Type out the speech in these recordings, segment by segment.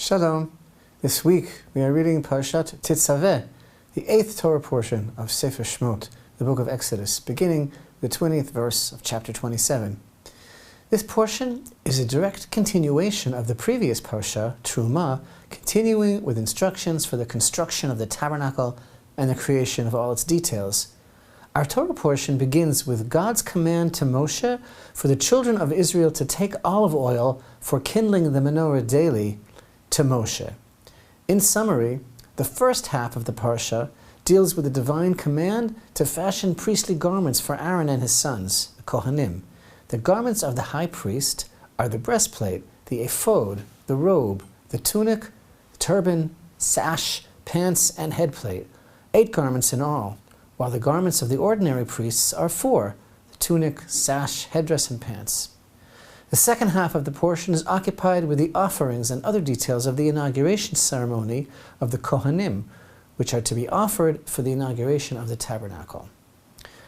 Shalom. This week we are reading Parashat Tetzaveh, the 8th Torah portion of Sefer Shemot, the book of Exodus, beginning with the 20th verse of chapter 27. This portion is a direct continuation of the previous Parsha, Truma, continuing with instructions for the construction of the tabernacle and the creation of all its details. Our Torah portion begins with God's command to Moshe for the children of Israel to take olive oil for kindling the menorah daily to Moshe. In summary, the first half of the Parsha deals with the divine command to fashion priestly garments for Aaron and his sons, the Kohanim. The garments of the high priest are the breastplate, the ephod, the robe, the tunic, the turban, sash, pants, and headplate, 8 garments in all, while the garments of the ordinary priests are 4, the tunic, sash, headdress, and pants. The second half of the portion is occupied with the offerings and other details of the inauguration ceremony of the Kohanim, which are to be offered for the inauguration of the tabernacle.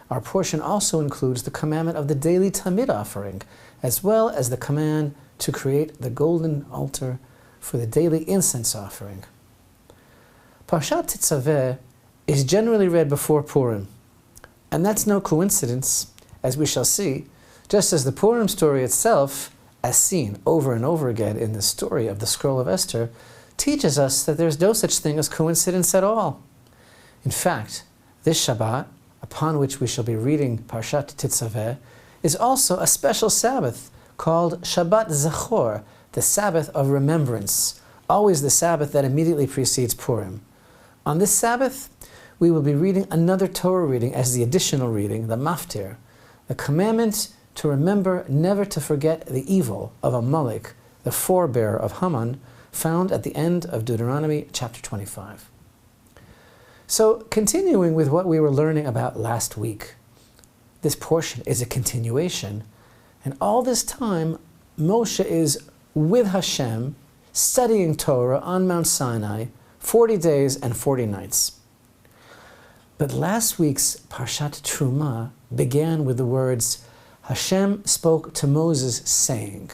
Our portion also includes the commandment of the daily Tamid offering, as well as the command to create the golden altar for the daily incense offering. Parashat Tetzaveh is generally read before Purim, and that's no coincidence, as we shall see, just as the Purim story itself, as seen over and over again in the story of the Scroll of Esther, teaches us that there's no such thing as coincidence at all. In fact, this Shabbat, upon which we shall be reading Parashat Tetzaveh, is also a special Sabbath called Shabbat Zachor, the Sabbath of remembrance, always the Sabbath that immediately precedes Purim. On this Sabbath, we will be reading another Torah reading as the additional reading, the Maftir, the commandment to remember never to forget the evil of Amalek, the forebearer of Haman, found at the end of Deuteronomy chapter 25. So, continuing with what we were learning about last week, this portion is a continuation, and all this time Moshe is with Hashem, studying Torah on Mount Sinai, 40 days and 40 nights. But last week's Parshat Truma began with the words, Hashem spoke to Moses, saying.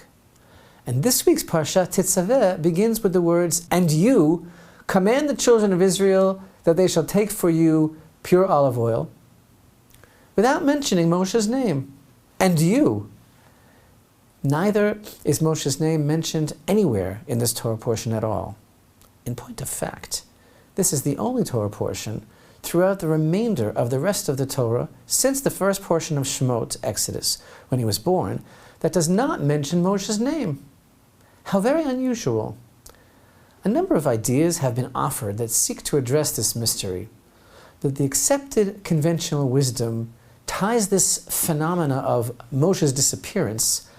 And this week's Parashat Tetzaveh begins with the words, and you command the children of Israel that they shall take for you pure olive oil, without mentioning Moshe's name. And you. Neither is Moshe's name mentioned anywhere in this Torah portion at all. In point of fact, this is the only Torah portion throughout the remainder of the rest of the Torah, since the first portion of Shemot, Exodus, when he was born, that does not mention Moshe's name. How very unusual. A number of ideas have been offered that seek to address this mystery, but the accepted conventional wisdom ties this phenomena of Moshe's disappearance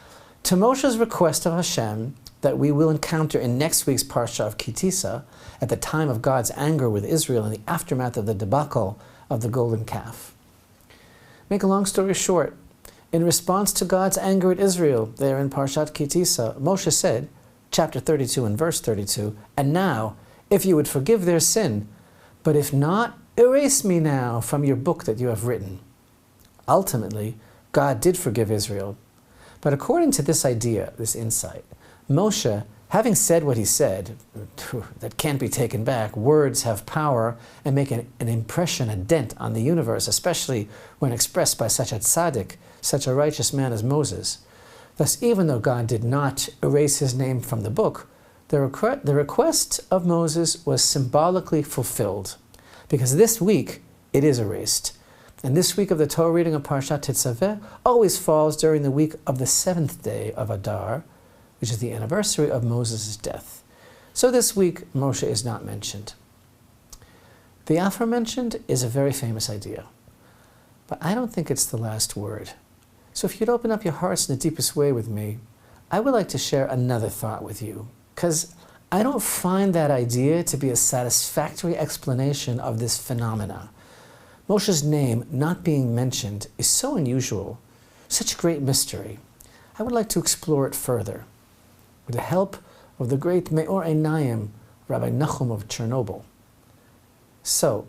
to Moshe's request of Hashem that we will encounter in next week's Parsha of Ki Tisa, at the time of God's anger with Israel in the aftermath of the debacle of the golden calf. Make a long story short, in response to God's anger at Israel, there in Parshat Ki Tisa, Moshe said, chapter 32 and verse 32, and now, if you would forgive their sin, but if not, erase me now from your book that you have written. Ultimately, God did forgive Israel, but according to this idea, this insight, Moshe, having said what he said, that can't be taken back, words have power and make an impression, a dent on the universe, especially when expressed by such a tzaddik, such a righteous man as Moses. Thus, even though God did not erase his name from the book, the request of Moses was symbolically fulfilled, because this week it is erased. And this week of the Torah reading of Parashat Tetzaveh always falls during the week of the 7th day of Adar, which is the anniversary of Moses' death. So this week, Moshe is not mentioned. The aforementioned is a very famous idea, but I don't think it's the last word. So if you'd open up your hearts in the deepest way with me, I would like to share another thought with you, because I don't find that idea to be a satisfactory explanation of this phenomena. Moshe's name not being mentioned is so unusual, such a great mystery. I would like to explore it further, with the help of the great Me'or Einayim, Rabbi Nachum of Chernobyl. So,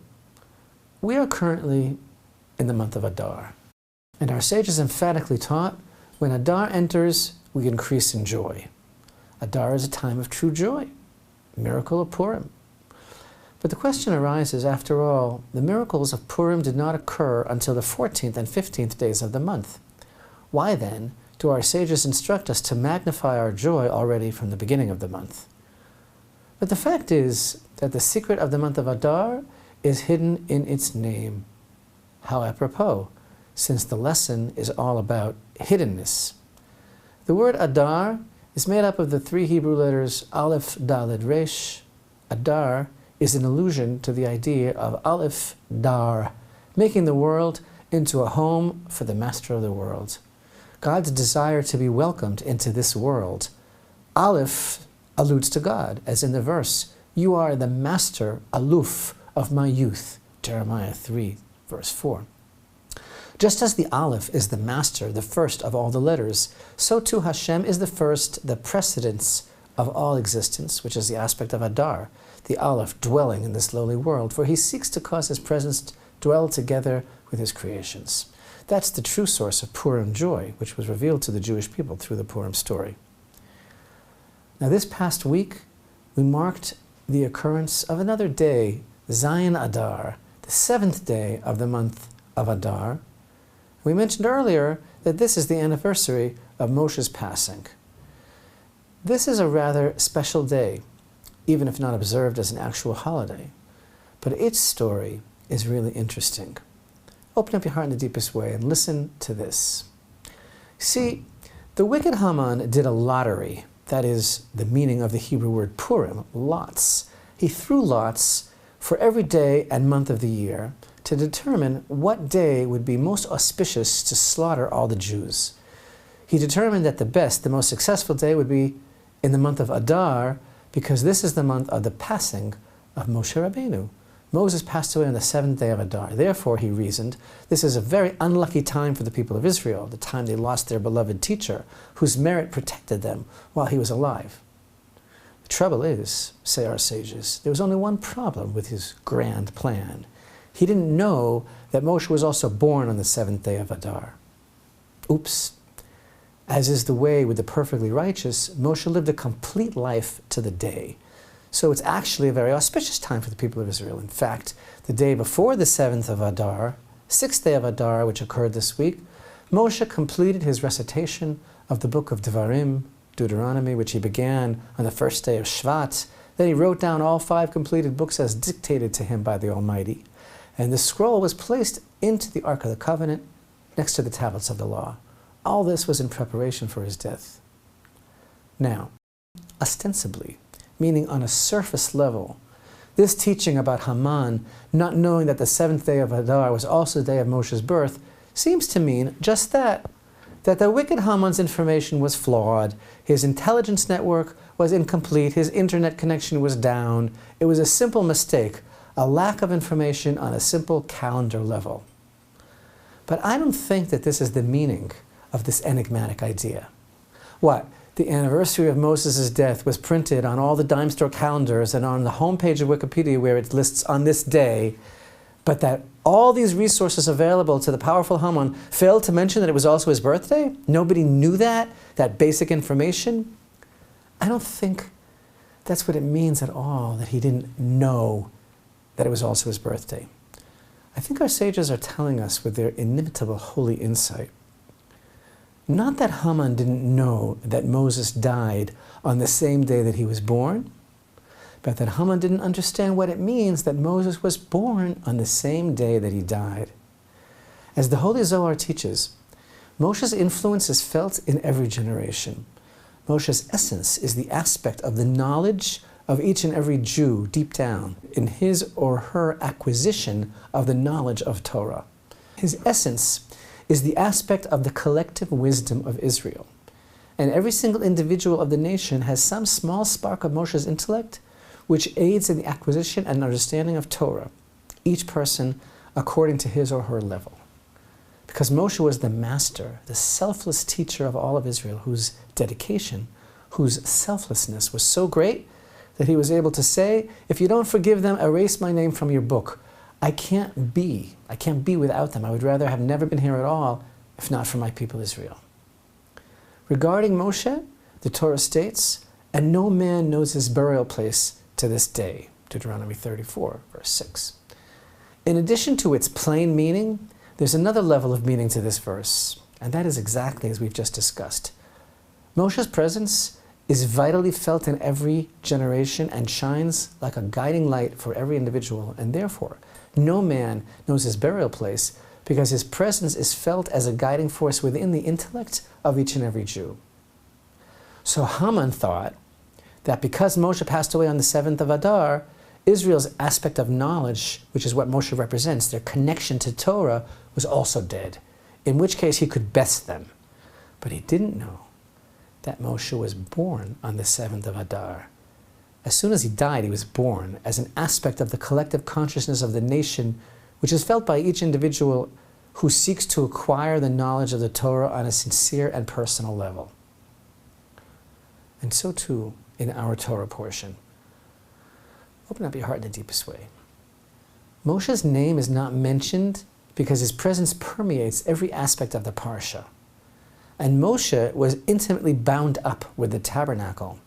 we are currently in the month of Adar, and our sages emphatically taught, when Adar enters, we increase in joy. Adar is a time of true joy. miracle of Purim. But the question arises, after all, the miracles of Purim did not occur until the 14th and 15th days of the month. Why then do our sages instruct us to magnify our joy already from the beginning of the month? But the fact is that the secret of the month of Adar is hidden in its name. How apropos, since the lesson is all about hiddenness. The word Adar is made up of the three Hebrew letters Aleph, Daled, Resh. Adar is an allusion to the idea of Aleph Dar, making the world into a home for the master of the world. God's desire to be welcomed into this world. Aleph alludes to God, as in the verse, "You are the master, aluf, of my youth," Jeremiah 3, verse 4. Just as the Aleph is the master, the first of all the letters, so too Hashem is the first, the precedence of all existence, which is the aspect of Adar, the Aleph dwelling in this lowly world, for he seeks to cause his presence to dwell together with his creations. That's the true source of Purim joy, which was revealed to the Jewish people through the Purim story. Now this past week, we marked the occurrence of another day, Zayin Adar, the 7th day of the month of Adar. We mentioned earlier that this is the anniversary of Moshe's passing. This is a rather special day, even if not observed as an actual holiday. But its story is really interesting. Open up your heart in the deepest way and listen to this. See, the wicked Haman did a lottery. That is the meaning of the Hebrew word Purim, lots. He threw lots for every day and month of the year to determine what day would be most auspicious to slaughter all the Jews. He determined that the best, the most successful day would be in the month of Adar, because this is the month of the passing of Moshe Rabbeinu. Moses passed away on the 7th day of Adar. Therefore, he reasoned, this is a very unlucky time for the people of Israel, the time they lost their beloved teacher, whose merit protected them while he was alive. The trouble is, say our sages, there was only one problem with his grand plan. He didn't know that Moshe was also born on the 7th day of Adar. Oops. As is the way with the perfectly righteous, Moshe lived a complete life to the day. So it's actually a very auspicious time for the people of Israel. In fact, the day before the 7th of Adar, 6th day of Adar, which occurred this week, Moshe completed his recitation of the book of Devarim, Deuteronomy, which he began on the first day of Shvat. Then he wrote down all 5 completed books as dictated to him by the Almighty. And the scroll was placed into the Ark of the Covenant next to the tablets of the law. All this was in preparation for his death. Now, ostensibly, meaning on a surface level, this teaching about Haman not knowing that the 7th day of Adar was also the day of Moshe's birth seems to mean just that the wicked Haman's information was flawed, his intelligence network was incomplete, his internet connection was down. It was a simple mistake, a lack of information on a simple calendar level. But I don't think that this is the meaning of this enigmatic idea. What? The anniversary of Moses' death was printed on all the dime store calendars and on the homepage of Wikipedia where it lists on this day, but that all these resources available to the powerful Haman failed to mention that it was also his birthday? Nobody knew that basic information? I don't think that's what it means at all, that he didn't know that it was also his birthday. I think our sages are telling us with their inimitable holy insight, not that Haman didn't know that Moses died on the same day that he was born, but that Haman didn't understand what it means that Moses was born on the same day that he died. As the Holy Zohar teaches, Moshe's influence is felt in every generation. Moshe's essence is the aspect of the knowledge of each and every Jew deep down in his or her acquisition of the knowledge of Torah. His essence is the aspect of the collective wisdom of Israel. And every single individual of the nation has some small spark of Moshe's intellect which aids in the acquisition and understanding of Torah, each person according to his or her level. Because Moshe was the master, the selfless teacher of all of Israel, whose dedication, whose selflessness was so great that he was able to say, if you don't forgive them, erase my name from your book. I can't be without them. I would rather have never been here at all, if not for my people Israel. Regarding Moshe, the Torah states, and no man knows his burial place to this day. Deuteronomy 34, verse 6. In addition to its plain meaning, there's another level of meaning to this verse, and that is exactly as we've just discussed. Moshe's presence is vitally felt in every generation and shines like a guiding light for every individual, and therefore no man knows his burial place because his presence is felt as a guiding force within the intellect of each and every Jew. So Haman thought that because Moshe passed away on the 7th of Adar, Israel's aspect of knowledge, which is what Moshe represents, their connection to Torah, was also dead, in which case he could best them. But he didn't know that Moshe was born on the 7th of Adar. As soon as he died, he was born as an aspect of the collective consciousness of the nation, which is felt by each individual who seeks to acquire the knowledge of the Torah on a sincere and personal level. And so too in our Torah portion. Open up your heart in the deepest way. Moshe's name is not mentioned because his presence permeates every aspect of the Parsha. And Moshe was intimately bound up with the tabernacle.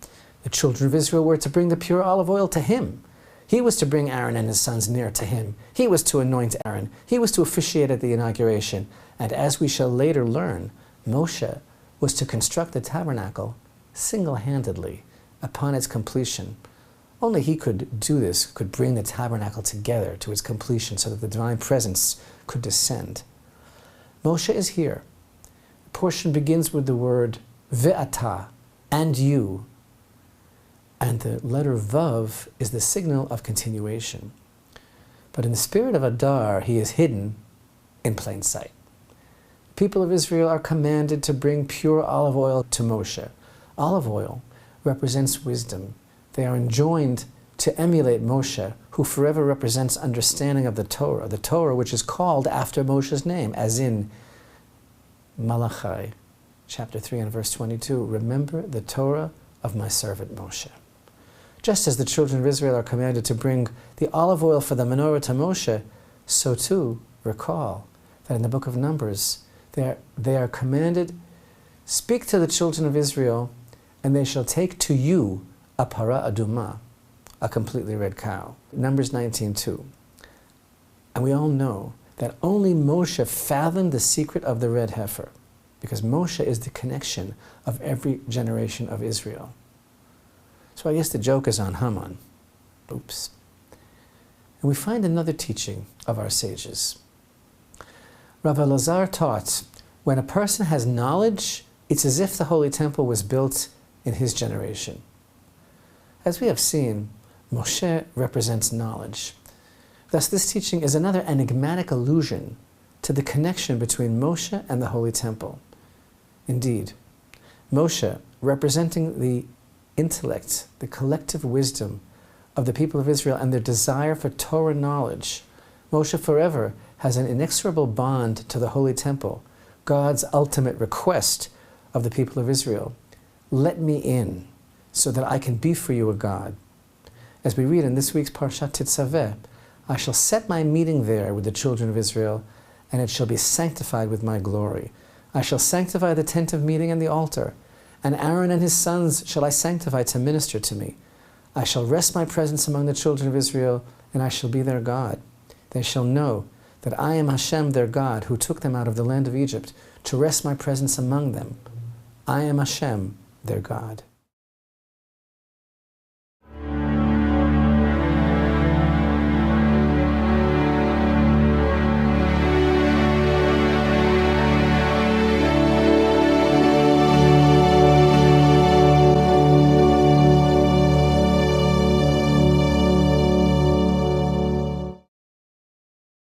The children of Israel were to bring the pure olive oil to him. He was to bring Aaron and his sons near to him. He was to anoint Aaron. He was to officiate at the inauguration. And as we shall later learn, Moshe was to construct the tabernacle single-handedly upon its completion. Only he could do this, could bring the tabernacle together to its completion so that the divine presence could descend. Moshe is here. The portion begins with the word ve'ata, and you. And the letter Vav is the signal of continuation. But in the spirit of Adar, he is hidden in plain sight. The people of Israel are commanded to bring pure olive oil to Moshe. Olive oil represents wisdom. They are enjoined to emulate Moshe, who forever represents understanding of the Torah which is called after Moshe's name, as in Malachi, chapter 3 and verse 22, remember the Torah of my servant Moshe. Just as the children of Israel are commanded to bring the olive oil for the menorah to Moshe, so too recall that in the book of Numbers, they are commanded, speak to the children of Israel, and they shall take to you a para aduma, a completely red cow. Numbers 19:2. And we all know that only Moshe fathomed the secret of the red heifer, because Moshe is the connection of every generation of Israel. So I guess the joke is on Haman. Oops. And we find another teaching of our sages. Rav Elazar taught, when a person has knowledge, it's as if the Holy Temple was built in his generation. As we have seen, Moshe represents knowledge. Thus, this teaching is another enigmatic allusion to the connection between Moshe and the Holy Temple. Indeed, Moshe, representing the intellect, the collective wisdom of the people of Israel and their desire for Torah knowledge, Moshe forever has an inexorable bond to the Holy Temple, God's ultimate request of the people of Israel. Let me in, so that I can be for you a God. As we read in this week's Parashat Tetzaveh, I shall set my meeting there with the children of Israel, and it shall be sanctified with my glory. I shall sanctify the tent of meeting and the altar, and Aaron and his sons shall I sanctify to minister to me. I shall rest my presence among the children of Israel, and I shall be their God. They shall know that I am Hashem their God, who took them out of the land of Egypt, to rest my presence among them. I am Hashem their God.